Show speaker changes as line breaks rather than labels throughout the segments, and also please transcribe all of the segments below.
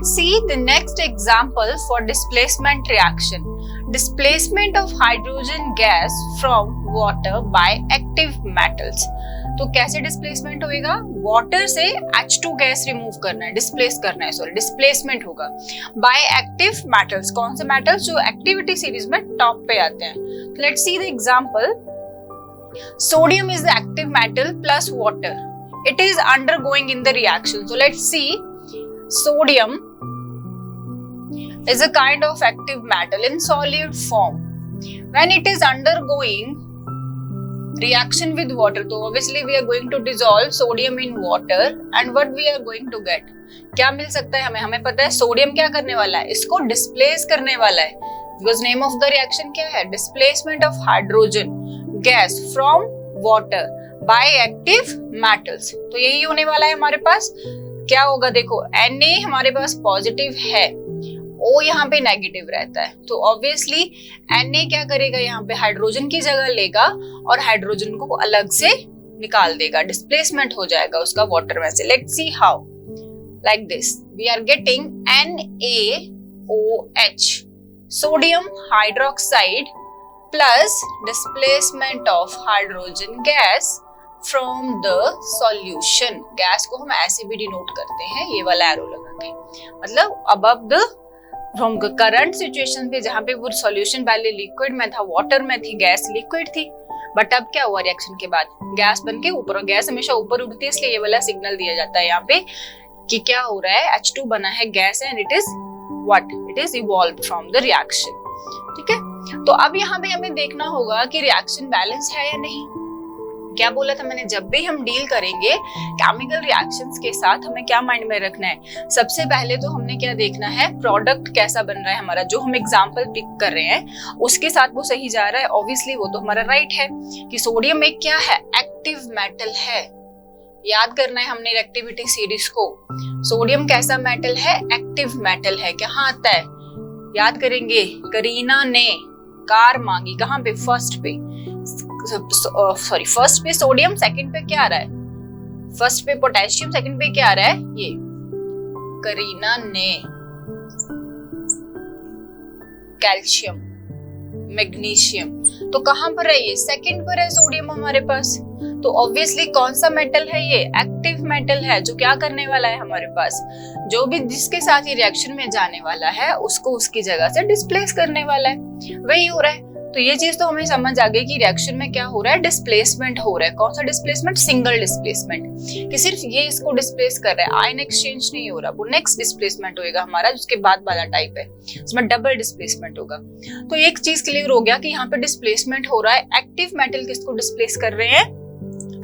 let's see the next example for displacement reaction. Displacement of hydrogen gas from water by active metals. तो कैसे displacement होएगा? Water से H2 gas remove करना है, displace करना है, सॉरी डिस्प्लेसमेंट होगा बाय एक्टिव मेटल्स. कौन से मेटल्स जो एक्टिविटी सीरीज में टॉप पे आते हैं? Let's see the example. Sodium is the active metal plus water. It is undergoing in the reaction. So let's see. Sodium is a kind of active metal in solid form. When it is undergoing reaction with water, so obviously we are going to dissolve sodium in water, and what we are going to get? क्या मिल सकता है हमें? हमें पता है sodium क्या करने वाला है, इसको डिस्प्लेस करने वाला है. Because name of the reaction क्या है? Displacement of hydrogen gas from water by active metals. तो यही होने वाला है हमारे पास. क्या होगा? देखो Na हमारे पास पॉजिटिव है, O यहाँ पे नेगेटिव रहता है, तो ऑब्वियसली Na क्या करेगा? यहाँ पे हाइड्रोजन की जगह लेगा और हाइड्रोजन को अलग से निकाल देगा, डिस्प्लेसमेंट हो जाएगा उसका वाटर में से. Let's see how. Like this we are getting NaOH, sodium hydroxide plus displacement of hydrogen gas from the solution. Gas को हम ऐसे भी डिनोट करते हैं, ये वाला एरो लगा के, मतलब above the from current situation पे जहां पे वो सॉल्यूशन पहले लिक्विड में था, वाटर में थी, गैस लिक्विड थी, बट अब क्या हुआ? रिएक्शन के बाद गैस बन के ऊपर, और गैस हमेशा ऊपर उड़ती है, इसलिए ये वाला सिग्नल दिया जाता है यहाँ पे कि क्या हो रहा है? H2 बना है, गैस है, and it is what? It is evolved from the reaction. ठीक है, तो अब यहाँ पे हमें देखना होगा कि रिएक्शन बैलेंस है या नहीं. क्या बोला था मैंने? जब भी हम डील करेंगे केमिकल रिएक्शंस के साथ, हमें क्या माइंड में रखना है? सबसे पहले तो हमने क्या देखना है? प्रोडक्ट कैसा बन रहा है हमारा. जो हम एग्जांपल पिक कर रहे हैं उसके साथ वो सही जा रहा है, ऑब्वियसली वो तो हमारा राइट है कि सोडियम एक क्या है? एक्टिव मेटल है. याद करना है हमने एक्टिविटी सीरीज को. सोडियम कैसा मेटल है? एक्टिव मेटल है. कहाँ आता है? याद करेंगे, करीना ने कार मांगी कहाँ पे? फर्स्ट पे. सॉरी, फर्स्ट पे सोडियम, सेकंड पे क्या आ रहा है? फर्स्ट पे पोटेशियम, सेकंड पे क्या आ रहा है? ये करीना ने कैल्शियम, मैग्नीशियम. तो कहां पर है ये? सेकंड पर है सोडियम हमारे पास. तो ऑब्वियसली कौन सा मेटल है ये? एक्टिव मेटल है, जो क्या करने वाला है हमारे पास? जो भी जिसके साथ ये रिएक्शन में जाने वाला है उसको उसकी जगह से डिस्प्लेस करने वाला है. वही हो रहा है. तो ये चीज तो हमें समझ आ गई कि रिएक्शन में क्या हो रहा है? डिस्प्लेसमेंट हो रहा है. कौन सा डिस्प्लेसमेंट? सिंगल डिस्प्लेसमेंट, कि सिर्फ ये इसको डिस्प्लेस कर रहा है, आयन एक्सचेंज नहीं हो रहा. वो नेक्स्ट डिस्प्लेसमेंट होएगा हमारा, जिसके बाद वाला टाइप है, उसमें डबल डिस्प्लेसमेंट होगा. तो एक चीज क्लियर हो गया कि यहाँ पे डिस्प्लेसमेंट हो रहा है. एक्टिव मेटल किसको डिस्प्लेस कर रहे हैं?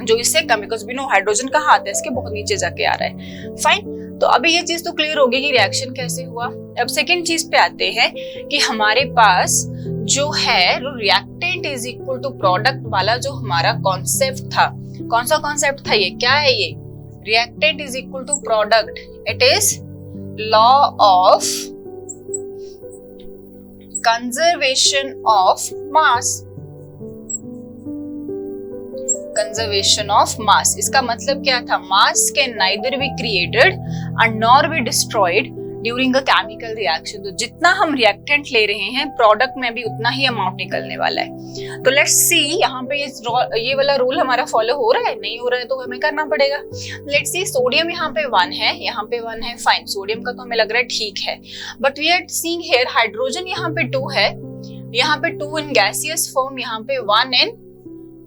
जो इससे कम, बिकॉज वी नो हाइड्रोजन कहाँ आता है? इसके बहुत नीचे जाके आ रहा है. फाइन. तो अभी ये चीज तो क्लियर हो गई कि रिएक्शन कैसे हुआ. अब सेकेंड चीज पे आते हैं कि हमारे पास जो है reactant is equal to product वाला जो हमारा कॉन्सेप्ट था. कौन सा कॉन्सेप्ट था ये? क्या है ये? Reactant is equal to product. It is law of conservation of mass. Conservation of mass, इसका मतलब क्या था? Mass can neither be created and nor be destroyed during a chemical reaction. तो जितना हम रिएक्टेंट ले रहे हैं प्रोडक्ट में भी उतना ही अमाउंट निकलने वाला है. तो लेट्स सी यहाँ पे ये वाला रूल हमारा फॉलो हो रहा है? नहीं हो रहा है तो हमें करना पड़ेगा. लेट्स सी, सोडियम यहाँ पे 1 है, यहाँ पे 1 है. फाइन, सोडियम का तो हमें लग रहा है ठीक है, but we are seeing here hydrogen यहाँ पे 2 है, यहाँ पे 2 इन गैसियस फॉर्म, यहाँ पे 1 इन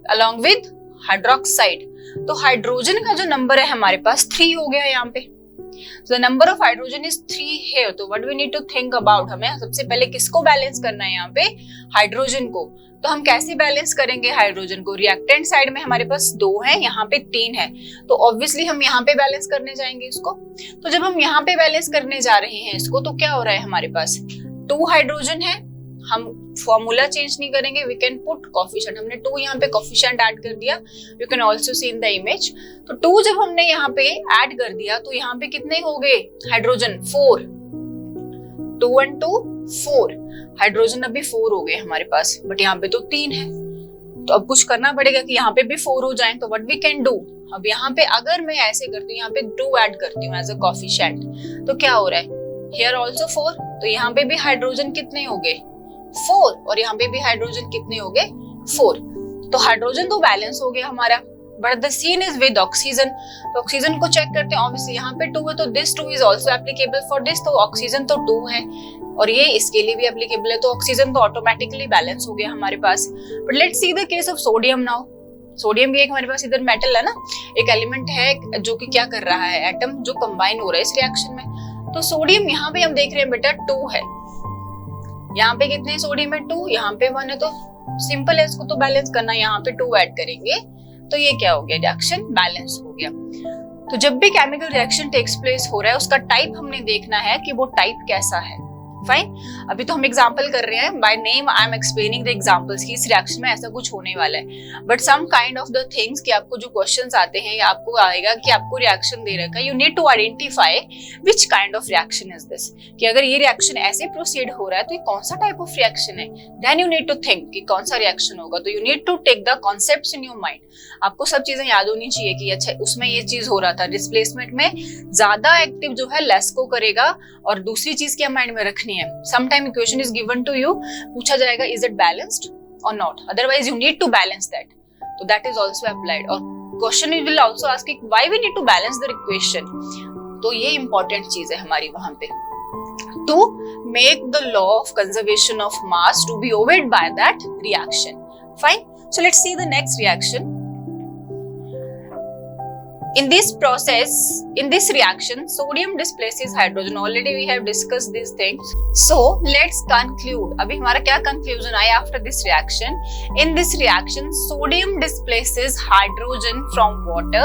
अलोंग विद हाइड्रोक्साइड. तो हाइड्रोजन का जो नंबर है हमारे पास 3 हो गया यहाँ पे. So the number of hydrogen is 3 here. तो what we need to think about, हमें सबसे पहले किसको बैलेंस करना है यहाँ पे? हाइड्रोजन को. तो हम कैसे बैलेंस करेंगे हाइड्रोजन को? रिएक्टेंट साइड में हमारे पास 2 है, यहाँ पे 3 है, तो ऑब्वियसली हम यहाँ पे बैलेंस करने जाएंगे इसको. तो जब हम यहाँ पे बैलेंस करने जा रहे हैं इसको, तो क्या हो रहा है हमारे पास? 2 हाइड्रोजन है, हम फॉर्मूला चेंज नहीं करेंगे, वी कैन पुट कोफिशिएंट. हमने 2 यहाँ पे कोफिशिएंट ऐड कर दिया, you can also C in the image. तो 2 जब हमने यहाँ पे ऐड कर दिया तो यहाँ पे कितने हो गए हाइड्रोजन? 4. 2 and 2 4. हाइड्रोजन अभी 4 हो गए हमारे पास, बट यहाँ पे तो 3 है. तो अब कुछ करना पड़ेगा कि यहाँ पे भी 4 हो जाए. तो व्हाट वी कैन डू, अब यहाँ पे अगर मैं ऐसे करती हूँ, यहाँ पे 2 ऐड करती हूँ एज अ कोफिशिएंट, तो क्या हो रहा है? हियर ऑल्सो 4, तो यहाँ पे भी हाइड्रोजन कितने हो गए 4, और यहाँ पे भी हाइड्रोजन कितने हो गए 4, तो हाइड्रोजन तो बैलेंस हो गया हमारा, but the scene is with oxygen. तो ऑक्सीजन को चेक करते हैं, ऑब्वियसली यहाँ पे 2 है तो this 2 is also applicable for this, तो ऑक्सीजन तो 2 है और ये इसके लिए भी एप्लीकेबल है, तो ऑक्सीजन तो ऑटोमेटिकली बैलेंस हो गया हमारे पास। But let's see the case of sodium now. Sodium भी एक हमारे पास इधर मेटल है ना, एक एलिमेंट है जो कि क्या कर रहा है, एटम जो कंबाइन हो रहा है इस रिएक्शन में। तो सोडियम यहाँ पे हम देख रहे हैं बेटा 2 है, यहाँ पे कितने सोडियम है 2, यहाँ पे 1 है, तो सिंपल है, इसको तो बैलेंस करना, यहाँ पे 2 ऐड करेंगे तो ये क्या हो गया, रिएक्शन बैलेंस हो गया। तो जब भी केमिकल रिएक्शन टेक्स प्लेस हो रहा है उसका टाइप हमने देखना है कि वो टाइप कैसा है। फाइन, अभी तो हम एग्जांपल कर रहे हैं, by name I am explaining the examples कि इस रिएक्शन में ऐसा कुछ होने वाला है, but some kind of the things कि आपको जो क्वेश्चंस आते हैं या आपको आएगा कि आपको रिएक्शन दे रखा है, you need to identify which kind of reaction is this, कि अगर ये रिएक्शन ऐसे प्रोसीड हो रहा है तो ये कौन सा टाइप ऑफ रिएक्शन है, then you need to think कि कौन सा रिएक्शन होगा। तो you need to take the concepts in your mind, आपको सब चीजें याद होनी चाहिए कि अच्छा उसमें ये चीज हो रहा था, डिस्प्लेसमेंट में ज्यादा एक्टिव जो है लेस को करेगा, और दूसरी चीज क्या माइंड में रखनी है, sometime equation is given to you, पूछा जाएगा इज इट बैलेंस्ड और not, otherwise you need to balance that, तो दैट इज आल्सो अप्लाइड। और question will also ask why we need to balance the equation, तो ये important चीज है हमारी वहां पे, to make the law of conservation of mass to be obeyed by that reaction. Fine, so let's see the next reaction. In this process, in this reaction, sodium displaces hydrogen. Already we have discussed these things. So let's conclude. अभी हमारा क्या conclusion आया after this reaction? In this reaction, sodium displaces hydrogen from water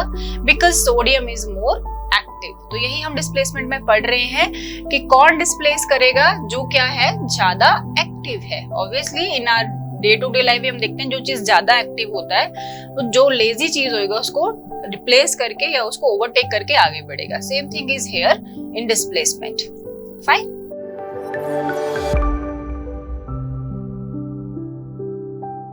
because sodium is more active. तो यही हम displacement में पढ़ रहे हैं कि कौन डिस्प्लेस करेगा, जो क्या है ज्यादा एक्टिव है। Obviously in our day to day life में हम देखते हैं जो चीज ज्यादा एक्टिव होता है तो जो लेजी चीज होगा उसको रिप्लेस करके या उसको ओवरटेक करके आगे बढ़ेगा। Same thing is here in displacement. Fine.